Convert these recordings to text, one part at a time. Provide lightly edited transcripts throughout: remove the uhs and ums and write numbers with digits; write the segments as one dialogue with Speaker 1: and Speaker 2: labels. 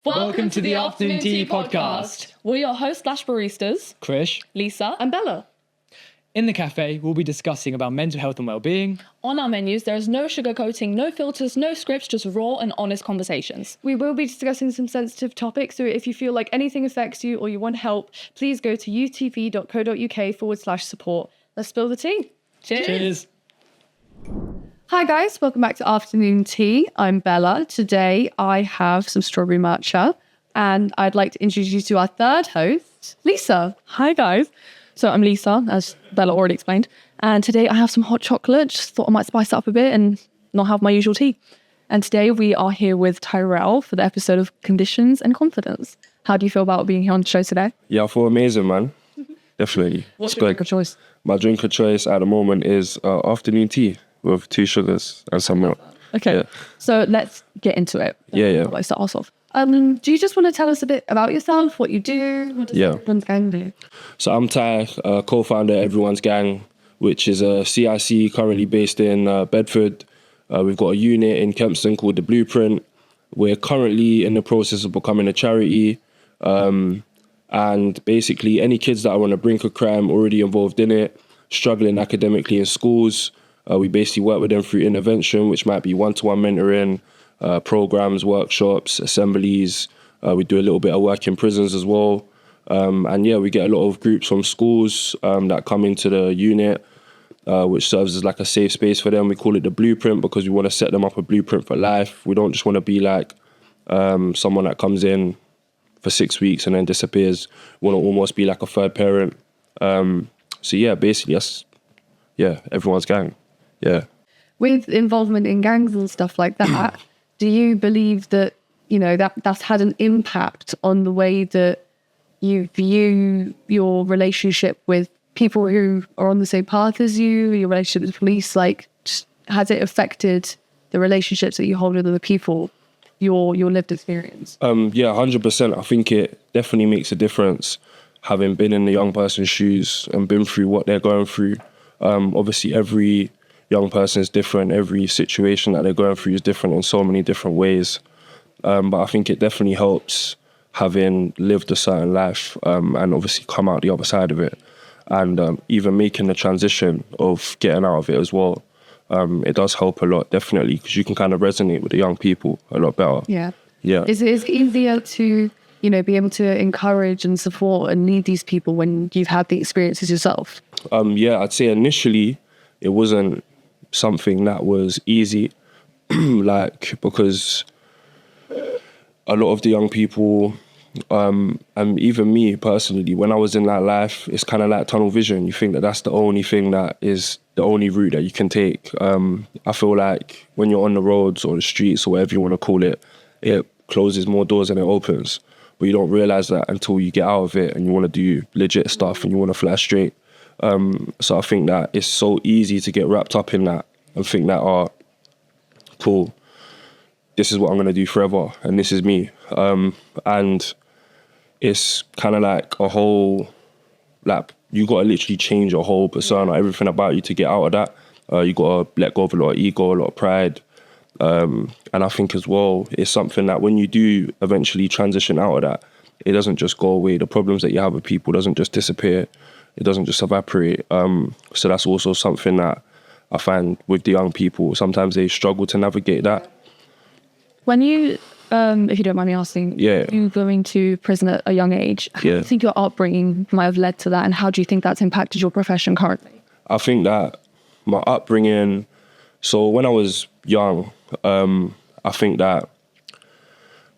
Speaker 1: Welcome to the Afternoon Tea podcast.
Speaker 2: We're your hosts / baristas,
Speaker 1: Krish.
Speaker 2: Lisa and Bella.
Speaker 1: In the cafe, we'll be discussing about mental health and well-being.
Speaker 2: On our menus, there is no sugarcoating, no filters, no scripts, just raw and honest conversations.
Speaker 3: We will be discussing some sensitive topics, so if you feel like anything affects you or you want help, please go to youtv.co.uk/support. Let's spill the tea.
Speaker 1: Cheers.
Speaker 3: Hi guys, welcome back to Afternoon Tea. I'm Bella. Today I have some strawberry matcha and I'd like to introduce you to our third host, Lisa. Hi guys. So I'm Lisa, as Bella already explained, and today I have some hot chocolate. Just thought I might spice it up a bit and not have my usual tea. And today we are here with Tyrrel for the episode of Conditions and Confidence. How do you feel about being here on the show today?
Speaker 4: Yeah, I feel amazing, man. Definitely.
Speaker 3: What's your drink of choice?
Speaker 4: My drink of choice at the moment is afternoon tea with 2 sugars and some milk.
Speaker 3: Okay,
Speaker 4: Yeah.
Speaker 3: So let's get into it.
Speaker 4: Yeah.
Speaker 3: Let's start us off. Do you just want to tell us a bit about yourself, what you do? What does Everyone's Gang do?
Speaker 4: So I'm Ty, co-founder of Everyone's Gang, which is a CIC currently based in Bedford. We've got a unit in Kempston called The Blueprint. We're currently in the process of becoming a charity. And basically any kids that are on the brink of crime, already involved in it, struggling academically in schools, we basically work with them through intervention, which might be one-to-one mentoring, programs, workshops, assemblies. We do a little bit of work in prisons as well. And yeah, we get a lot of groups from schools that come into the unit, which serves as like a safe space for them. We call it The Blueprint because we want to set them up a blueprint for life. We don't just want to be like someone that comes in for 6 weeks and then disappears. We want to almost be like a third parent. So yeah, basically that's, Everyone's Gang. Yeah.
Speaker 3: With involvement in gangs and stuff like that, do you believe that, that's had an impact on the way that you view your relationship with people who are on the same path as you, your relationship with police? Like, has it affected the relationships that you hold with other people, your lived experience?
Speaker 4: 100%. I think it definitely makes a difference having been in the young person's shoes and been through what they're going through. Obviously, every young person is different. Every situation that they're going through is different in so many different ways. But I think it definitely helps having lived a certain life and obviously come out the other side of it. And even making the transition of getting out of it as well. It does help a lot, definitely, because you can kind of resonate with the young people a lot better.
Speaker 3: Yeah.
Speaker 4: Yeah.
Speaker 3: Is it easier to, be able to encourage and support and lead these people when you've had the experiences yourself?
Speaker 4: I'd say initially it wasn't something that was easy, because a lot of the young people, and even me personally, when I was in that life, it's kind of like tunnel vision. You think that that's the only thing that is the only route that you can take. I feel like when you're on the roads or the streets or whatever you want to call it, it closes more doors than it opens. But you don't realize that until you get out of it and you want to do legit stuff and you want to fly straight. So I think that it's so easy to get wrapped up in that and think that, cool, this is what I'm going to do forever and this is me. And it's kind of like a whole, like, you got to literally change your whole persona, everything about you to get out of that. You got to let go of a lot of ego, a lot of pride. And I think as well, it's something that when you do eventually transition out of that, it doesn't just go away. The problems that you have with people doesn't just disappear. It doesn't just evaporate. So that's also something that I find with the young people. Sometimes they struggle to navigate that.
Speaker 3: When you, if you don't mind me asking, you going to prison at a young age, how do you think your upbringing might have led to that, and how do you think that's impacted your profession currently? I
Speaker 4: think that my upbringing, so when I was young, I think that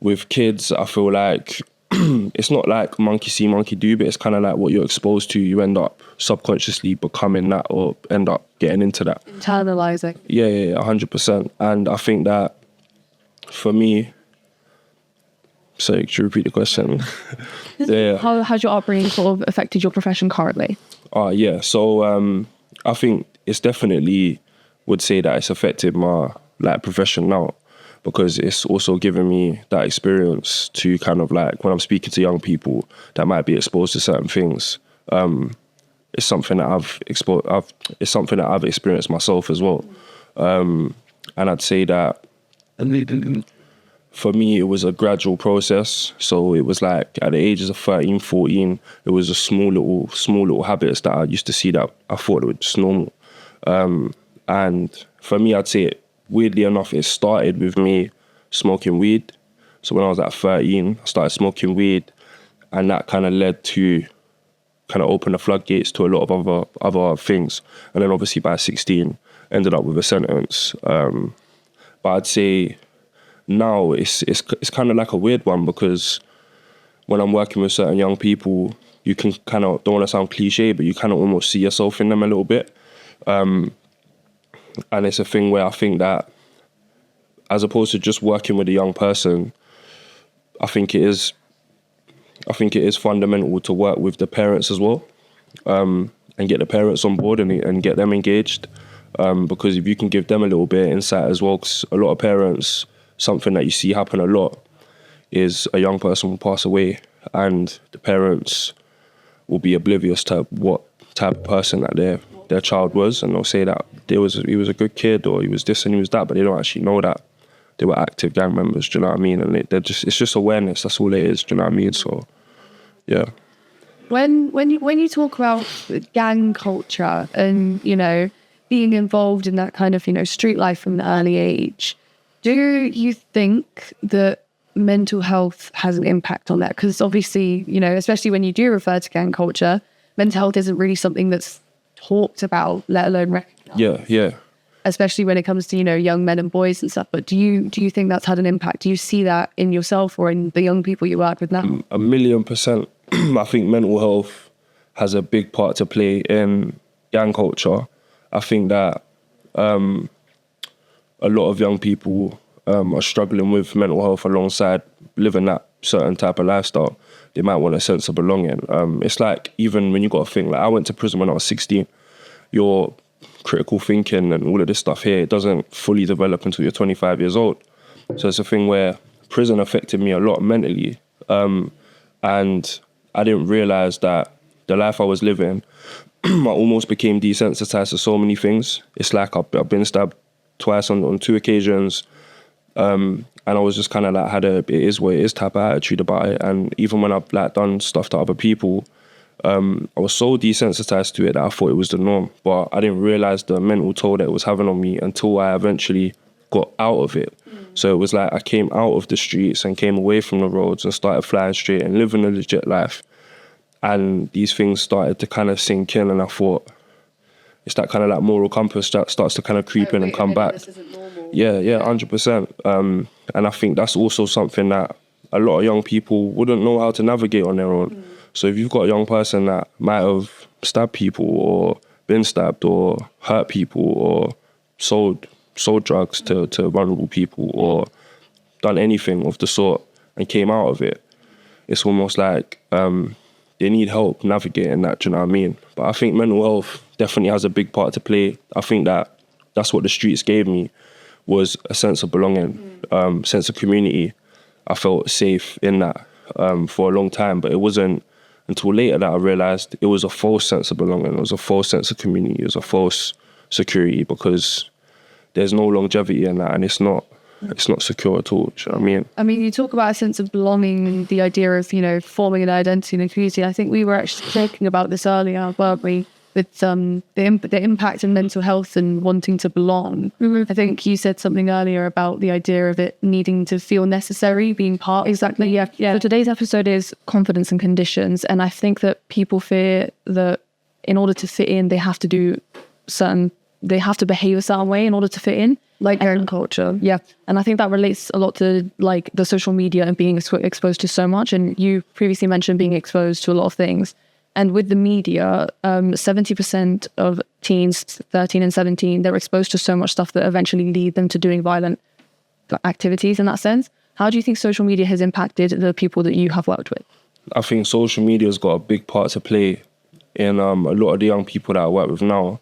Speaker 4: with kids, I feel like it's not like monkey see, monkey do, but it's kind of like what you're exposed to, you end up subconsciously becoming that or end up getting into that.
Speaker 3: Internalizing.
Speaker 4: Yeah, 100%. And I think that for me, sorry, could you repeat the question?
Speaker 3: How has your upbringing sort of affected your profession currently?
Speaker 4: So I think it's definitely would say that it's affected my profession now, because it's also given me that experience to kind of like when I'm speaking to young people that might be exposed to certain things. It's something that I've experienced myself as well. And I'd say that for me, it was a gradual process. So it was like at the ages of 13, 14, it was a small little habits that I used to see that I thought were just normal. And for me, I'd say, weirdly enough, it started with me smoking weed. So when I was at 13, I started smoking weed, and that kind of led to kind of open the floodgates to a lot of other things. And then obviously by 16, ended up with a sentence. But I'd say now it's kind of like a weird one, because when I'm working with certain young people, you can kind of, don't want to sound cliche, but you kind of almost see yourself in them a little bit. And it's a thing where I think that as opposed to just working with a young person, I think it is fundamental to work with the parents as well, and get the parents on board and get them engaged. Because if you can give them a little bit of insight as well, because a lot of parents, something that you see happen a lot is a young person will pass away and the parents will be oblivious to what type of person that their child was, and they'll say that he was a good kid, or he was this and he was that, but they don't actually know that they were active gang members. Do you know what I mean? And it's just awareness. That's all it is. Do you know what I mean? So, yeah.
Speaker 3: When you talk about gang culture and, you know, being involved in that kind of, you know, street life from an early age, do you think that mental health has an impact on that? Because obviously, you know, especially when you do refer to gang culture, mental health isn't really something that's talked about, let alone recognized. Yeah. Especially when it comes to, you know, young men and boys and stuff. But do you think that's had an impact? Do you see that in yourself or in the young people you work with now?
Speaker 4: 1,000,000%. I think mental health has a big part to play in gang culture. I think that a lot of young people are struggling with mental health alongside living that certain type of lifestyle. They might want a sense of belonging. It's like, even when you got to think, like, I went to prison when I was 16. Your critical thinking and all of this stuff here, it doesn't fully develop until you're 25 years old. So it's a thing where prison affected me a lot mentally. And I didn't realize that the life I was living, I almost became desensitized to so many things. It's like I've been stabbed twice on 2 occasions. And I was just kind of like had it is what it is type of attitude about it. And even when I've like done stuff to other people, I was so desensitized to it that I thought it was the norm. But I didn't realize the mental toll that it was having on me until I eventually got out of it. So it was like I came out of the streets and came away from the roads and started flying straight and living a legit life. And these things started to kind of sink in, and I thought, it's that kind of like moral compass that starts to kind of creep in and come back.
Speaker 3: This isn't normal.
Speaker 4: Yeah, 100%. And I think that's also something that a lot of young people wouldn't know how to navigate on their own. So if you've got a young person that might have stabbed people or been stabbed or hurt people or sold drugs to vulnerable people or done anything of the sort and came out of it, it's almost like they need help navigating that, do you know what I mean? But I think mental health definitely has a big part to play. I think that's what the streets gave me, was a sense of belonging, sense of community. I felt safe in that for a long time, but it wasn't until later that I realized it was a false sense of belonging. It was a false sense of community. It was a false security, because there's no longevity in that, and it's not secure at all. Do you know what I mean?
Speaker 3: I mean, you talk about a sense of belonging and the idea of, you know, forming an identity in a community. I think we were actually talking about this earlier, weren't we? With the impact on mental health and wanting to belong. I think you said something earlier about the idea of it needing to feel necessary, being part. Exactly, yeah.
Speaker 2: So today's episode is confidence and conditions. And I think that people fear that in order to fit in, they have to behave a certain way in order to fit in.
Speaker 3: Like gang culture.
Speaker 2: Yeah. And I think that relates a lot to like the social media and being exposed to so much. And you previously mentioned being exposed to a lot of things. And with the media, 70% of teens, 13 and 17, they're exposed to so much stuff that eventually lead them to doing violent activities in that sense. How do you think social media has impacted the people that you have worked with?
Speaker 4: I think social media has got a big part to play in a lot of the young people that I work with now.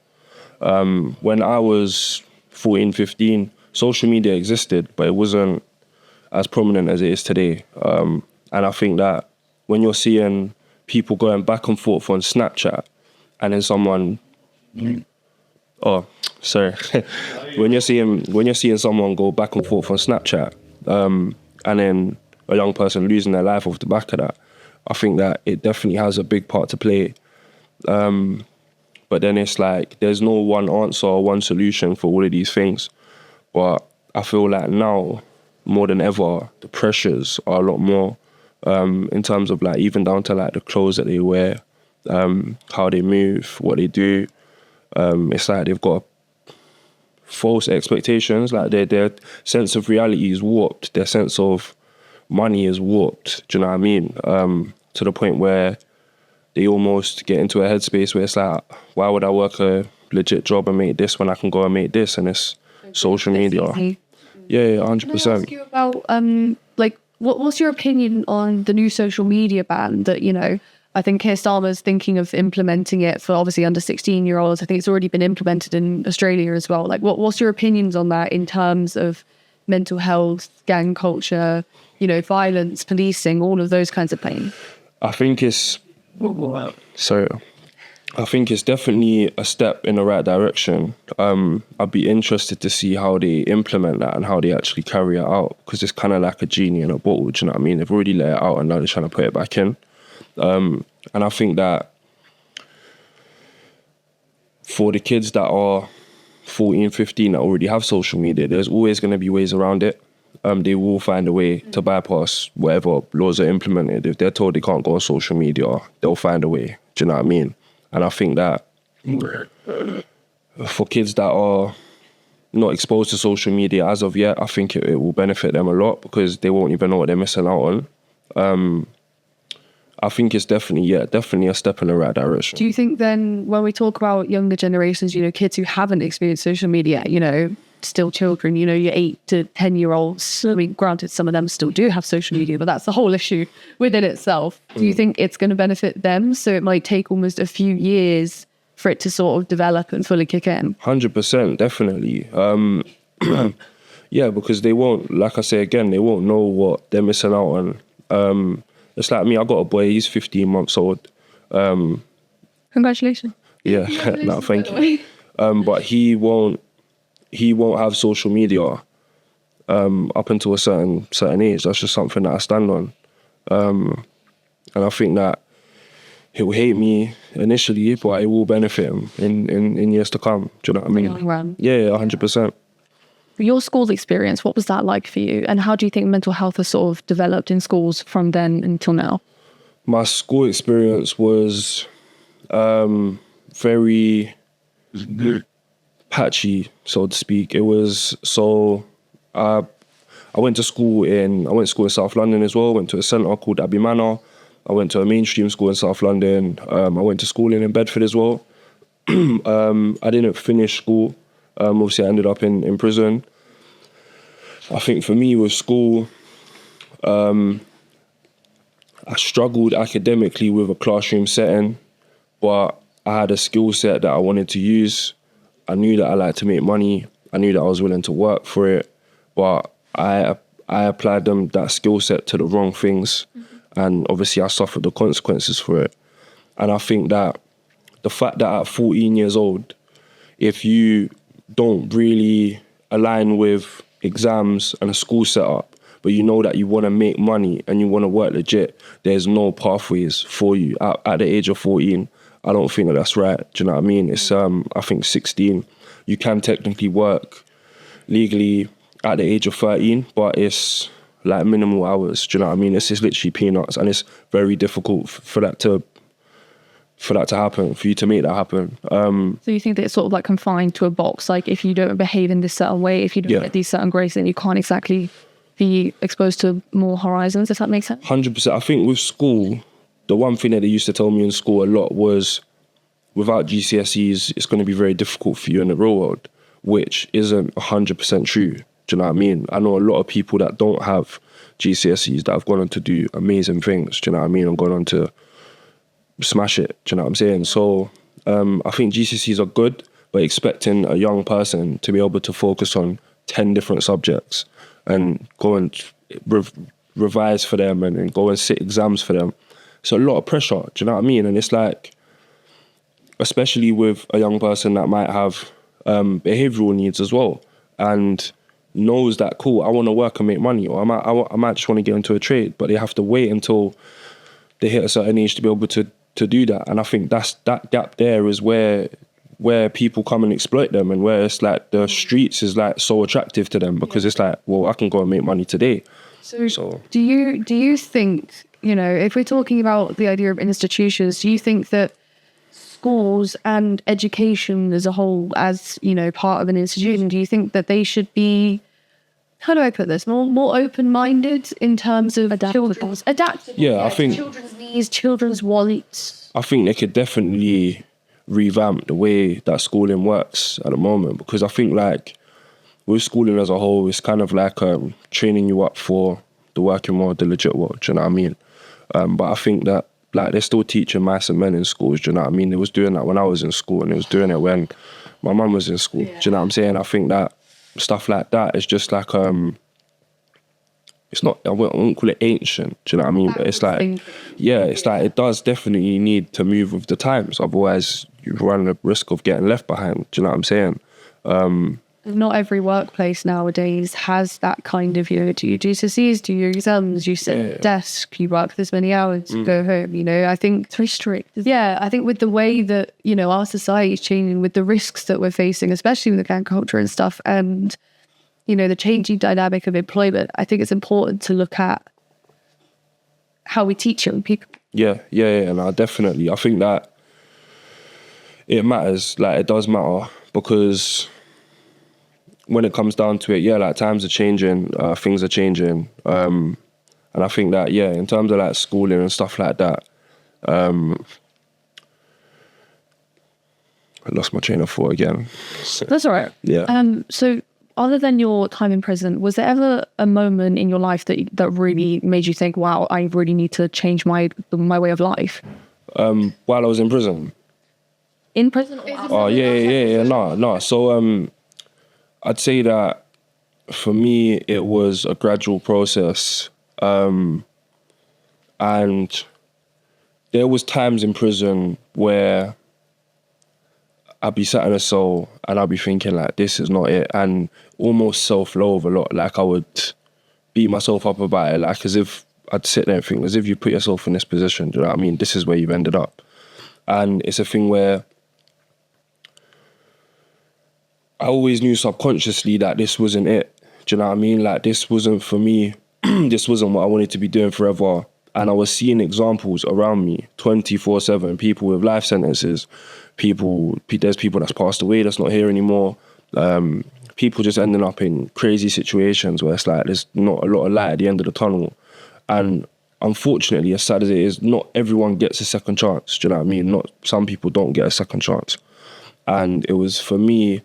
Speaker 4: When I was 14, 15, social media existed, but it wasn't as prominent as it is today. And I think that when you're seeing people going back and forth on Snapchat, and then someone, when you're seeing someone go back and forth on Snapchat, and then a young person losing their life off the back of that, I think that it definitely has a big part to play. But then it's like there's no one answer or one solution for all of these things. But I feel like now, more than ever, the pressures are a lot more in terms of like even down to like the clothes that they wear, how they move, what they do. It's like they've got false expectations, like their sense of reality is warped, their sense of money is warped, do you know what I mean? To the point where they almost get into a headspace where it's like, why would I work a legit job and make this when I can go and make this? And it's social media. Yeah, 100%.
Speaker 3: Can I ask you about like what's your opinion on the new social media ban that, you know, I think Keir Starmer's thinking of implementing it for obviously under 16-year-olds. I think it's already been implemented in Australia as well. Like what's your opinions on that in terms of mental health, gang culture, you know, violence, policing, all of those kinds of things?
Speaker 4: I think it's definitely a step in the right direction. I'd be interested to see how they implement that and how they actually carry it out, because it's kind of like a genie in a bottle, do you know what I mean? They've already let it out and now they're trying to put it back in. And I think that for the kids that are 14, 15 that already have social media, there's always going to be ways around it. They will find a way to bypass whatever laws are implemented. If they're told they can't go on social media, they'll find a way. Do you know what I mean? And I think that for kids that are not exposed to social media as of yet, I think it will benefit them a lot because they won't even know what they're missing out on. I think it's definitely a step in the right direction.
Speaker 3: Do you think then when we talk about younger generations, you know, kids who haven't experienced social media, you know, still children, you know, your 8 to 10-year-olds, I mean, granted, some of them still do have social media, but that's the whole issue within itself. Do you think it's going to benefit them? So it might take almost a few years for it to sort of develop and fully kick in?
Speaker 4: 100%, definitely. Yeah, because they won't, like I say again, they won't know what they're missing out on. It's like me, I got a boy, he's 15 months old.
Speaker 3: Congratulations.
Speaker 4: Yeah, no, thank you. But he won't have social media up until a certain age. That's just something that I stand on. And I think that he'll hate me initially, but it will benefit him in years to come. Do you know what I mean?
Speaker 3: Long run.
Speaker 4: Yeah, 100%.
Speaker 2: Your school experience, what was that like for you? And how do you think mental health has sort of developed in schools from then until now?
Speaker 4: My school experience was very patchy, so to speak. It was I went to school in South London as well. Went to a centre called Abbey Manor. I went to a mainstream school in South London. I went to school in Bedford as well. I didn't finish school. Obviously, I ended up in prison. I think for me with school, I struggled academically with a classroom setting, but I had a skill set that I wanted to use. I knew that I liked to make money. I knew that I was willing to work for it, but I applied that skill set to the wrong things, and obviously I suffered the consequences for it. And I think that the fact that at 14 years old, if you don't really align with exams and a school setup, but you know that you want to make money and you want to work legit, there's no pathways for you at the age of 14. I don't think that's right. Do you know what I mean? It's I think 16. You can technically work legally at the age of 13, but it's like minimal hours. Do you know what I mean? It's just literally peanuts, and it's very difficult for that to happen, for you to make that happen.
Speaker 2: So you think that it's sort of like confined to a box, like if you don't behave in this certain way, if you don't get these certain grades, then you can't exactly be exposed to more horizons, does that make sense?
Speaker 4: 100%. I think with school, the one thing that they used to tell me in school a lot was, without GCSEs, it's going to be very difficult for you in the real world, which isn't 100% true. Do you know what I mean? I know a lot of people that don't have GCSEs that have gone on to do amazing things, do you know what I mean, and gone on to smash it, do you know what I'm saying? So I think GCSEs are good, but expecting a young person to be able to focus on 10 different subjects and go and revise for them and go and sit exams for them, it's a lot of pressure, do you know what I mean? And it's like, especially with a young person that might have behavioural needs as well, and knows that, cool, I want to work and make money, or I might just want to get into a trade, but they have to wait until they hit a certain age to be able to do that. And I think that gap there is where people come and exploit them, and where it's like the streets is like so attractive to them, because it's like, well, I can go and make money today.
Speaker 3: So do you think, you know, if we're talking about the idea of institutions, do you think that schools and education as a whole, as, you know, part of an institution, do you think that they should be, how do I put this, more open-minded in terms of children's adaptable?
Speaker 4: Yeah, I think
Speaker 3: children's needs, children's wallets.
Speaker 4: I think they could definitely revamp the way that schooling works at the moment, because I think like with schooling as a whole, it's kind of like training you up for the working world, the legit world, do you know what I mean? But I think that like they're still teaching mice and men in schools, do you know what I mean? They was doing that when I was in school, and they was doing it when my mum was in school, do you know what I'm saying? I think that stuff like that is just like, it's not, I wouldn't call it ancient, do you know what I mean? But it's like, yeah, it's like, it does definitely need to move with the times, otherwise you run the risk of getting left behind, do you know what I'm saying?
Speaker 3: Not every workplace nowadays has that kind of, you know, do you do GCSEs, do your exams, you sit at a desk, you work this many hours, you go home, you know. I think it's very strict. Yeah, I think with the way that, you know, our society is changing, with the risks that we're facing, especially with the gang culture and stuff, and, you know, the changing dynamic of employment, I think it's important to look at how we teach young people. Yeah,
Speaker 4: and I think that it matters, like it does matter, because when it comes down to it, yeah, like times are changing, things are changing. And I think that, yeah, in terms of like schooling and stuff like that, I lost my train of thought again.
Speaker 3: That's all right.
Speaker 4: Yeah.
Speaker 3: So other than your time in prison, was there ever a moment in your life that really made you think, wow, I really need to change my way of life?
Speaker 4: While I was in prison.
Speaker 3: In prison?
Speaker 4: Oh, yeah. No. So, I'd say that for me, it was a gradual process. And there was times in prison where I'd be sat in a cell and I'd be thinking like, this is not it. And almost self-loathe a lot. Like I would beat myself up about it. Like as if I'd sit there and think, as if you put yourself in this position, do you know what I mean? This is where you've ended up. And it's a thing where I always knew subconsciously that this wasn't it. Do you know what I mean? Like this wasn't for me. This wasn't what I wanted to be doing forever. And I was seeing examples around me 24/7, people with life sentences, there's people that's passed away that's not here anymore. People just ending up in crazy situations where it's like there's not a lot of light at the end of the tunnel. And unfortunately, as sad as it is, not everyone gets a second chance. Do you know what I mean? Some people don't get a second chance. And it was, for me,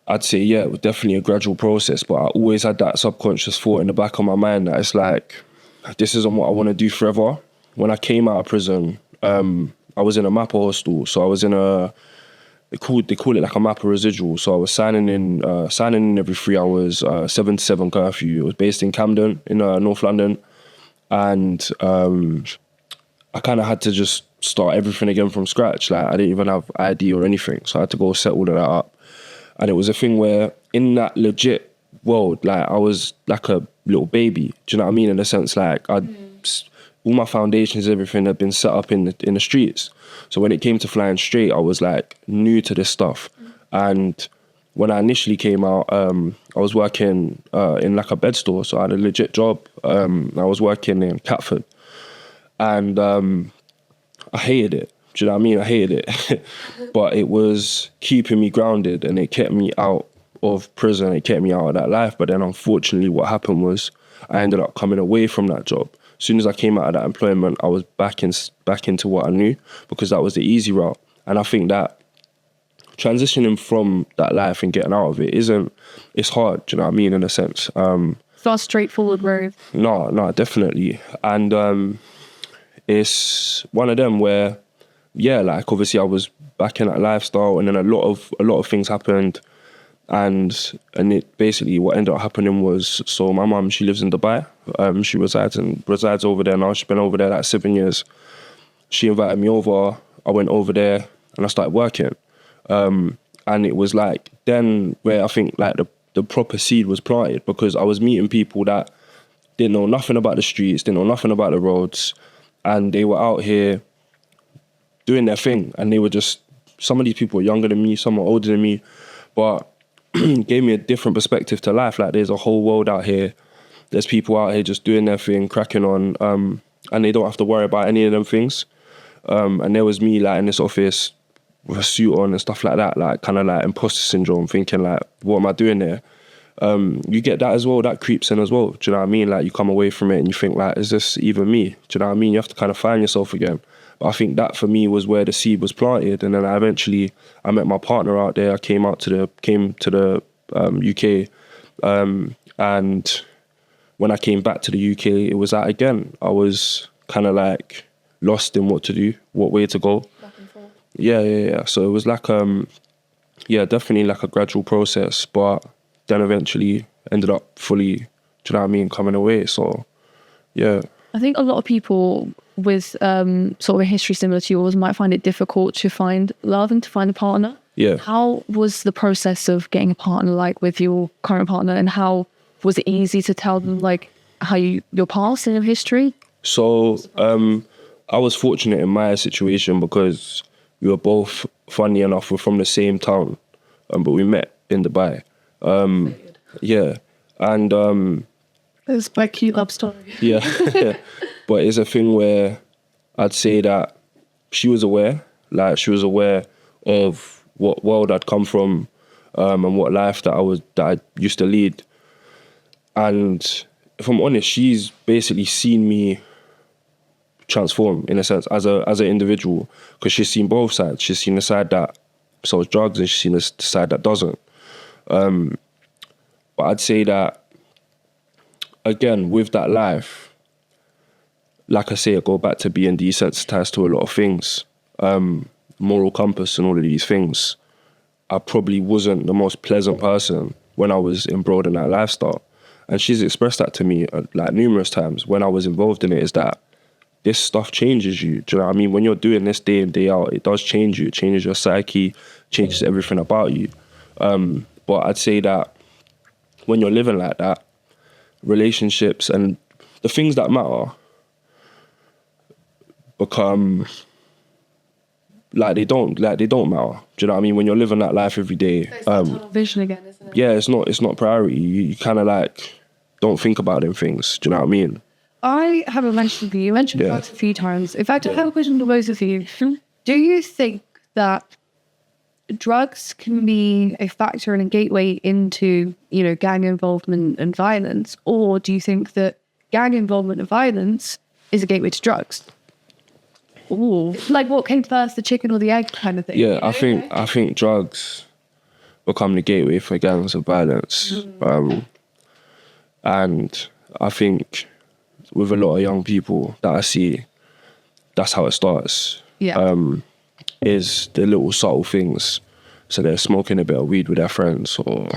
Speaker 4: I'd say, yeah, it was definitely a gradual process, but I always had that subconscious thought in the back of my mind that it's like, this isn't what I want to do forever. When I came out of prison, I was in a MAPA hostel, so I was in they call it like a MAPA residual, so I was signing in every 3 hours, 7 to 7 curfew. It was based in Camden, in North London, and I kind of had to just start everything again from scratch. Like I didn't even have ID or anything, so I had to go set all of that up. And it was a thing where in that legit world, like I was like a little baby. Do you know what I mean? In a sense, like all my foundations, everything had been set up in the streets. So when it came to flying straight, I was like new to this stuff. And when I initially came out, I was working in like a bed store. So I had a legit job. I was working in Catford. And I hated it. Do you know what I mean? I hated it. But it was keeping me grounded and it kept me out of prison. It kept me out of that life. But then unfortunately what happened was I ended up coming away from that job. As soon as I came out of that employment, I was back into what I knew, because that was the easy route. And I think that transitioning from that life and getting out of it it's hard, do you know what I mean, in a sense.
Speaker 3: It's not a straightforward road.
Speaker 4: No, definitely. And it's one of them where, yeah, like obviously I was back in that lifestyle, and then a lot of things happened, and it basically what ended up happening was, so my mum, she lives in Dubai. She resides over there now. She's been over there like 7 years. She invited me over. I went over there and I started working. And it was like then where I think like the proper seed was planted, because I was meeting people that didn't know nothing about the streets, didn't know nothing about the roads, and they were out here doing their thing. And they were just, some of these people were younger than me, some were older than me, but gave me a different perspective to life. Like, there's a whole world out here. There's people out here just doing their thing, cracking on, and they don't have to worry about any of them things. And there was me, like, in this office with a suit on and stuff like that, like, kind of like imposter syndrome, thinking like, what am I doing there? You get that as well, that creeps in as well. Do you know what I mean? Like, you come away from it and you think like, is this even me? Do you know what I mean? You have to kind of find yourself again. But I think that for me was where the seed was planted. And then I met my partner out there. I came to the UK. And when I came back to the UK, it was that again. I was kind of like lost in what to do, what way to go.
Speaker 3: Back and forth.
Speaker 4: Yeah. So it was like, definitely like a gradual process, but then eventually ended up fully, do you know what I mean, coming away. So, yeah.
Speaker 2: I think a lot of people with sort of a history similar to yours might find it difficult to find love and to find a partner.
Speaker 4: Yeah.
Speaker 2: How was the process of getting a partner like with your current partner, and how was it easy to tell them like how your past and your history?
Speaker 4: So I was fortunate in my situation because we were both, funny enough, we're from the same town, but we met in Dubai. Yeah. And
Speaker 3: It's my cute love story.
Speaker 4: yeah. But it's a thing where I'd say that she was aware of what world I'd come from, and what life that I used to lead. And if I'm honest, she's basically seen me transform, in a sense, as an individual, because she's seen both sides. She's seen the side that sells drugs, and she's seen the side that doesn't. But I'd say that, again, with that life, like I say, I go back to being desensitized to a lot of things, moral compass and all of these things. I probably wasn't the most pleasant person when I was embroiled in that lifestyle. And she's expressed that to me like numerous times when I was involved in it, is that this stuff changes you. Do you know what I mean? When you're doing this day in, day out, it does change you. It changes your psyche, changes everything about you. But I'd say that when you're living like that, relationships and the things that matter become like they don't matter. Do you know what I mean? When you're living that life every day,
Speaker 3: Vision again, isn't it?
Speaker 4: yeah, it's not priority. You kind of like don't think about them things. Do you know what I mean?
Speaker 3: I haven't mentioned to you. You mentioned drugs a few times. In fact, I have a question to both of you. Do you think that drugs can be a factor and a gateway into, gang involvement and violence, or do you think that gang involvement and violence is a gateway to drugs? Ooh, like what came first, the chicken or the egg kind of thing?
Speaker 4: Yeah, I think drugs become the gateway for gangs of violence, and I think with a lot of young people that I see, that's how it starts.
Speaker 3: Yeah.
Speaker 4: Is the little subtle things. So they're smoking a bit of weed with their friends, or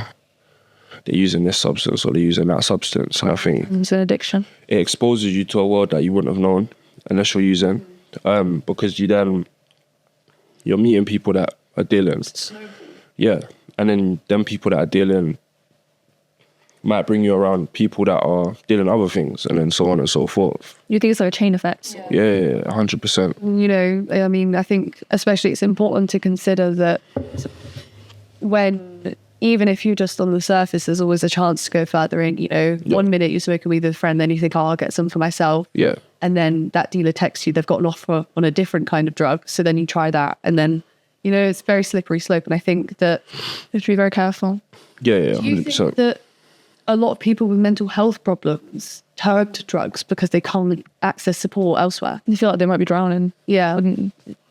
Speaker 4: they're using this substance, or they're using that substance. And I think
Speaker 2: It's an addiction.
Speaker 4: it exposes you to a world that you wouldn't have known unless you're using, because you're meeting people that are dealing. Yeah, and then them people that are dealing might bring you around people that are dealing other things, and then so on and so forth.
Speaker 2: You think it's like a chain effect?
Speaker 4: Yeah, 100%.
Speaker 3: I think especially it's important to consider that when, even if you're just on the surface, there's always a chance to go further in. 1 minute you're smoking weed with a friend, then you think, I'll get some for myself.
Speaker 4: Yeah.
Speaker 3: And then that dealer texts you, they've got an offer on a different kind of drug. So then you try that. And then, it's very slippery slope. And I think that
Speaker 2: You have to be very careful.
Speaker 4: Yeah,
Speaker 3: do you
Speaker 4: 100%.
Speaker 3: think that a lot of people with mental health problems turn to drugs because they can't access support elsewhere?
Speaker 2: You feel like they might be drowning.
Speaker 3: Yeah.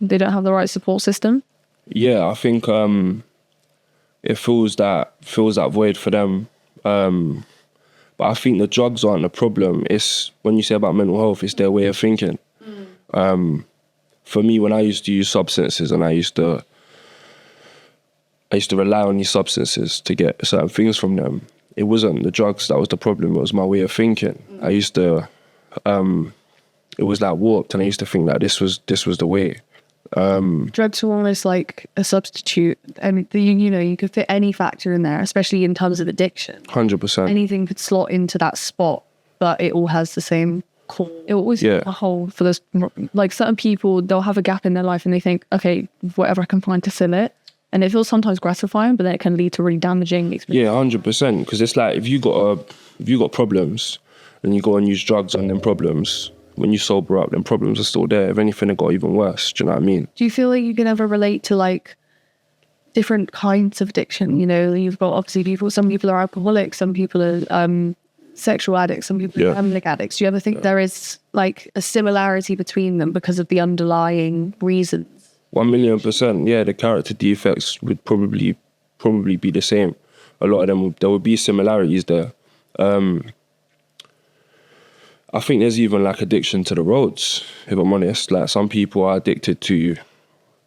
Speaker 2: They don't have the right support system.
Speaker 4: Yeah, I think it fills that void for them. But I think the drugs aren't the problem. It's when you say about mental health, it's their way of thinking. For me, when I used to use substances and I used to rely on these substances to get certain things from them, it wasn't the drugs that was the problem. It was my way of thinking. I used to, it was like warped, and I used to think that this was the way.
Speaker 3: Drugs are almost like a substitute. I mean, you could fit any factor in there, especially in terms of addiction.
Speaker 4: 100%.
Speaker 3: Anything could slot into that spot, but it all has the same core. It always a hole for those. Like certain people, they'll have a gap in their life and they think, okay, whatever I can find to fill it. And it feels sometimes gratifying, but then it can lead to really damaging experiences.
Speaker 4: Yeah, 100%. Because it's like if you got problems and you go and use drugs on them problems, when you sober up, then problems are still there. If anything, it got even worse. Do you know what I mean?
Speaker 3: Do you feel like you can ever relate to like different kinds of addiction? You know, you've got obviously some people are alcoholics, some people are sexual addicts, some people are gambling addicts. Do you ever think there is like a similarity between them because of the underlying reasons?
Speaker 4: 1,000,000%. Yeah, the character defects would probably be the same. A lot of them, there would be similarities there. I think there's even like addiction to the roads, if I'm honest. Like some people are addicted to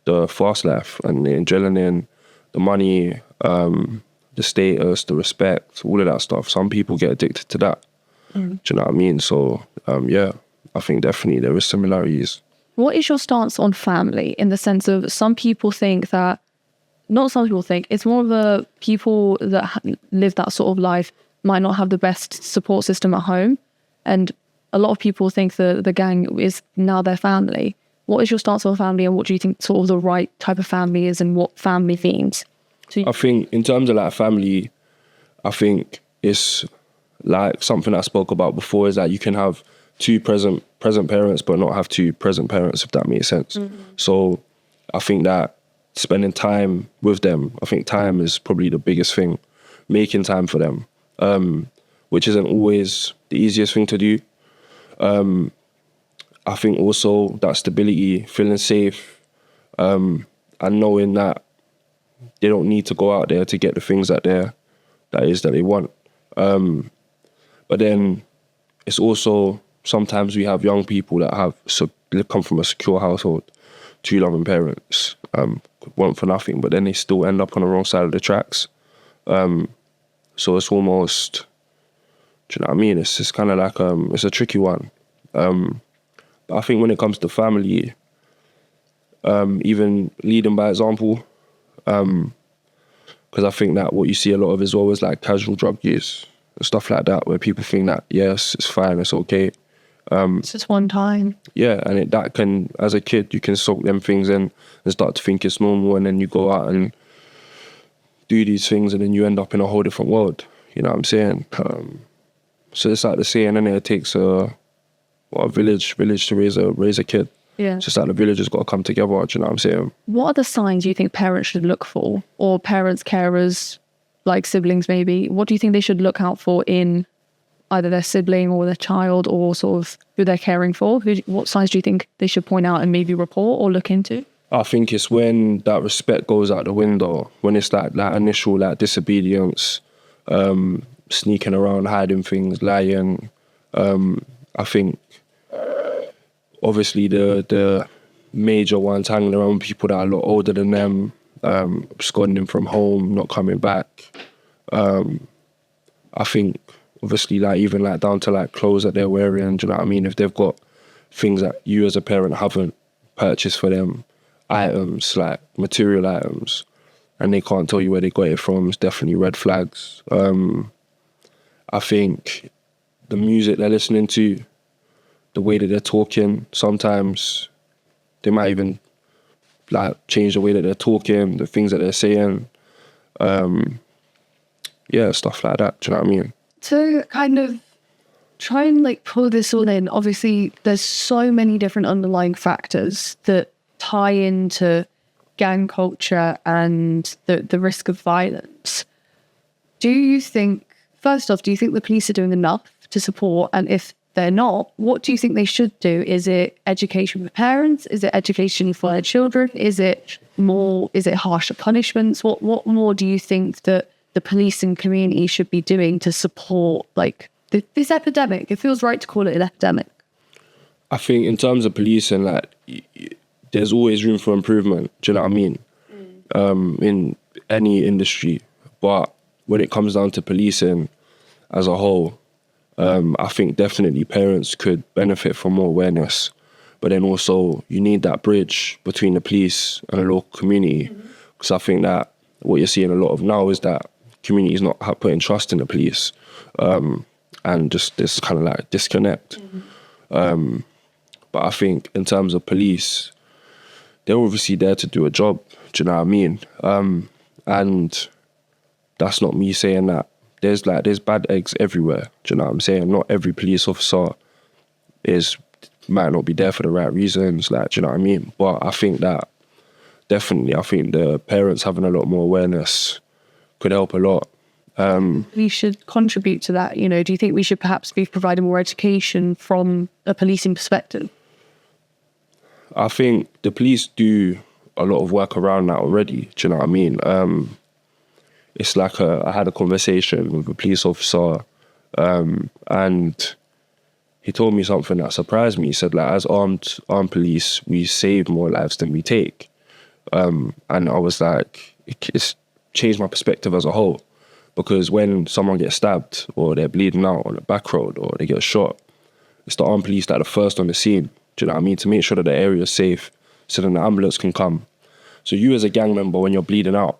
Speaker 4: the fast life and the adrenaline, the money, the status, the respect, all of that stuff. Some people get addicted to that. Do you know what I mean? So, yeah, I think definitely there is similarities.
Speaker 2: What is your stance on family in the sense of some people think that, not some people think, it's more of a people that live that sort of life might not have the best support system at home. And a lot of people think that the gang is now their family. What is your stance on family and what do you think sort of the right type of family is and what family means?
Speaker 4: I think in terms of like family, I think it's like something I spoke about before is that you can have two present parents but not have two present parents, if that makes sense. So I think that spending time with them, I think time is probably the biggest thing, making time for them, which isn't always the easiest thing to do. I think also that stability, feeling safe, and knowing that they don't need to go out there to get the things that they want. But then it's also sometimes we have young people that come from a secure household, two loving parents, want for nothing, but then they still end up on the wrong side of the tracks. So it's almost, do you know what I mean? It's just kind of like, it's a tricky one. But I think when it comes to family, even leading by example, because I think that what you see a lot of as well is like casual drug use and stuff like that, where people think that, yes, it's fine, it's okay.
Speaker 3: It's just one time.
Speaker 4: Yeah, and that can, as a kid, you can soak them things in and start to think it's normal, and then you go out and do these things and then you end up in a whole different world. You know what I'm saying? So it's like the saying, and it takes a village to raise a kid.
Speaker 3: Yeah.
Speaker 4: It's just like the village has got to come together, do you know what I'm saying?
Speaker 2: What are the signs you think parents should look for? Or parents, carers, like siblings maybe? What do you think they should look out for in either their sibling or their child or sort of who they're caring for? What signs do you think they should point out and maybe report or look into?
Speaker 4: I think it's when that respect goes out the window, when it's like that initial like disobedience, sneaking around, hiding things, lying. I think obviously the major ones hanging around people that are a lot older than them, absconding from home, not coming back. I think obviously like even like down to like clothes that they're wearing, do you know what I mean? If they've got things that you as a parent haven't purchased for them, items like material items, and they can't tell you where they got it from, it's definitely red flags. I think the music they're listening to, the way that they're talking, sometimes they might even like change the way that they're talking, the things that they're saying. Yeah, stuff like that, do you know what I mean?
Speaker 3: To kind of try and like pull this all in, obviously there's so many different underlying factors that tie into gang culture and the risk of violence. Do you think, first off, do you think the police are doing enough to support? And if they're not, what do you think they should do? Is it education for parents? Is it education for their children? Is it harsher punishments? What more do you think that the police and community should be doing to support like this epidemic? It feels right to call it an epidemic.
Speaker 4: I think in terms of policing, like there's always room for improvement. Do you know what I mean? In any industry, but when it comes down to policing as a whole, I think definitely parents could benefit from more awareness, but then also you need that bridge between the police and the local community. Because I think that what you're seeing a lot of now is that communities not putting trust in the police, and just this kind of like disconnect. But I think in terms of police, they're obviously there to do a job. Do you know what I mean? And that's not me saying that. There's bad eggs everywhere. Do you know what I'm saying? Not every police officer might not be there for the right reasons. Like, do you know what I mean? But I think that definitely, I think the parents having a lot more awareness could help a lot.
Speaker 2: We should contribute to that. You know, do you think we should perhaps be providing more education from a policing perspective?
Speaker 4: I think the police do a lot of work around that already. Do you know what I mean? It's like I had a conversation with a police officer, and he told me something that surprised me. He said, like, as armed police, we save more lives than we take. And I was like, it's changed my perspective as a whole. Because when someone gets stabbed or they're bleeding out on the back road or they get shot, it's the armed police that are the first on the scene. Do you know what I mean? To make sure that the area is safe so then the ambulance can come. So you as a gang member, when you're bleeding out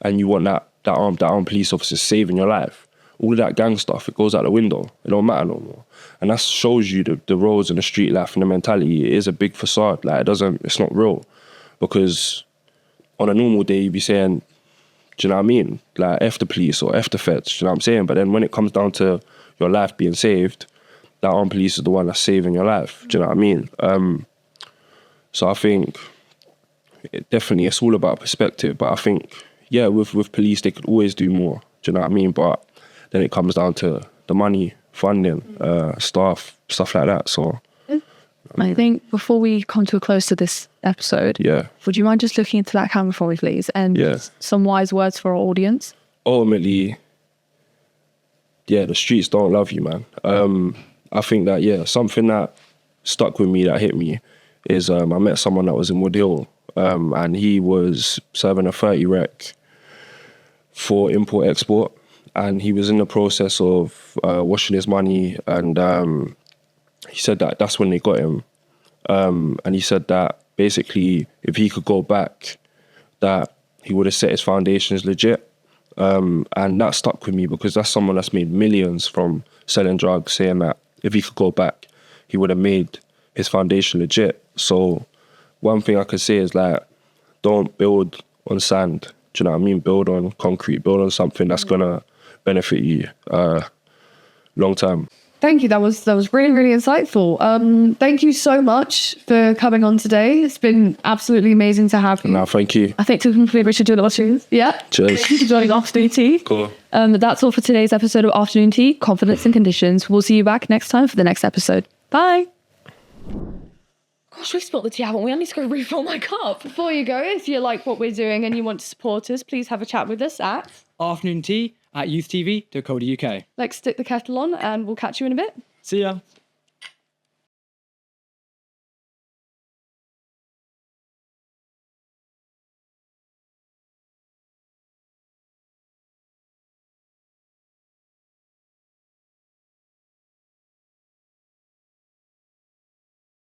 Speaker 4: and you want that armed police officer saving your life, all of that gang stuff, it goes out the window. It don't matter no more. And that shows you the roads and the street life and the mentality. It is a big facade. Like, it's not real. Because on a normal day, you'd be saying, do you know what I mean? Like, F the police or F the feds, do you know what I'm saying? But then when it comes down to your life being saved, that armed police is the one that's saving your life, do you know what I mean? So I think it's all about perspective. But I think, yeah, with police, they could always do more, do you know what I mean? But then it comes down to the money, funding, staff, stuff like that, so...
Speaker 2: I think before we come to a close to this episode, would you mind just looking into that camera for me, please? And some wise words for our audience? Ultimately,
Speaker 4: the streets don't love you, man. I think that, something that stuck with me, that hit me, is I met someone that was in Wood Hill, and he was serving a 30 rec for import-export, and he was in the process of washing his money, and he said that that's when they got him. And he said that basically if he could go back, that he would have set his foundations legit. And that stuck with me because that's someone that's made millions from selling drugs, saying that if he could go back, he would have made his foundation legit. So one thing I could say is, like, don't build on sand. Do you know what I mean? Build on concrete, build on something that's gonna benefit you long term.
Speaker 3: Thank you. That was really, really insightful. Thank you so much for coming on today. It's been absolutely amazing to have you.
Speaker 4: No, thank you.
Speaker 2: I think to conclude, we should do a little tunes. Yeah.
Speaker 4: Cheers.
Speaker 2: Thank you for joining Afternoon Tea.
Speaker 4: Cool.
Speaker 2: That's all for today's episode of Afternoon Tea, Confidence and Conditions. We'll see you back next time for the next episode. Bye. Gosh, we spilled the tea, haven't we? I need to go refill my cup.
Speaker 3: Before you go, if you like what we're doing and you want to support us, please have a chat with us at
Speaker 1: Afternoon Tea at YouthTV.co.uk.
Speaker 3: Like, stick the kettle on and we'll catch you in a bit.
Speaker 1: See ya.